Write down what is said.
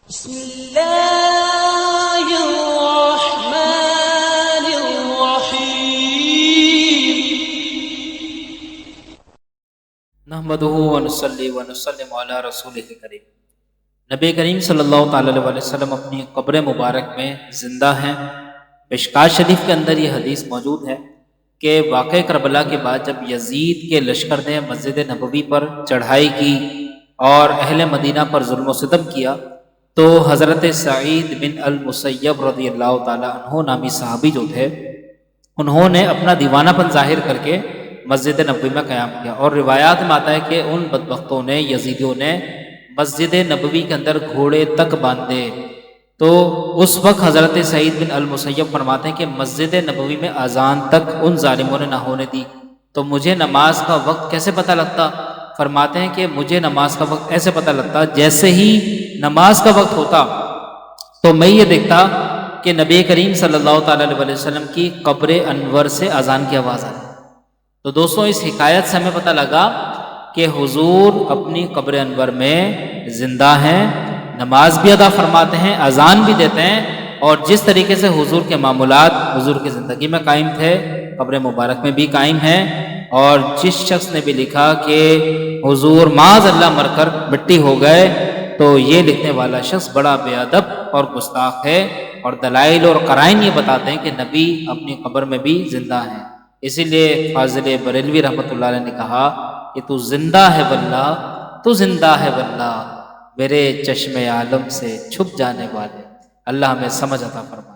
بسم اللہ الرحمن الرحیم نحمدہ ونصلی ونسلم علی رسولہ کریم۔ نبی کریم صلی اللہ تعالی علیہ وسلم اپنی قبر مبارک میں زندہ ہیں۔ مشکوٰۃ شریف کے اندر یہ حدیث موجود ہے کہ واقعہ کربلا کے بعد جب یزید کے لشکر نے مسجد نبوی پر چڑھائی کی اور اہل مدینہ پر ظلم و ستم کیا تو حضرت سعید بن المسیب رضی اللہ تعالیٰ عنہ نامی صحابی جو تھے انہوں نے اپنا دیوانہ پن ظاہر کر کے مسجد نبوی میں قیام کیا، اور روایات میں آتا ہے کہ ان بدبختوں نے، یزیدیوں نے مسجد نبوی کے اندر گھوڑے تک باندھے۔ تو اس وقت حضرت سعید بن المسیب فرماتے ہیں کہ مسجد نبوی میں اذان تک ان ظالموں نے نہ ہونے دی، تو مجھے نماز کا وقت کیسے پتہ لگتا؟ فرماتے ہیں کہ مجھے نماز کا وقت ایسے پتہ لگتا، جیسے ہی نماز کا وقت ہوتا تو میں یہ دیکھتا کہ نبی کریم صلی اللہ تعالیٰ علیہ وسلم کی قبر انور سے اذان کی آواز آتی۔ تو دوستوں اس حکایت سے ہمیں پتہ لگا کہ حضور اپنی قبر انور میں زندہ ہیں، نماز بھی ادا فرماتے ہیں، اذان بھی دیتے ہیں، اور جس طریقے سے حضور کے معمولات حضور کی زندگی میں قائم تھے قبر مبارک میں بھی قائم ہیں۔ اور جس شخص نے بھی لکھا کہ حضور معاذ اللہ مر کر مٹی ہو گئے تو یہ لکھنے والا شخص بڑا بے ادب اور گستاخ ہے، اور دلائل اور قرائن یہ بتاتے ہیں کہ نبی اپنی قبر میں بھی زندہ ہیں۔ اسی لیے فاضل بریلوی رحمۃ اللہ علیہ نے کہا کہ تو زندہ ہے واللہ، تو زندہ ہے واللہ، میرے چشم عالم سے چھپ جانے والے۔ اللہ ہمیں سمجھ عطا فرمائے۔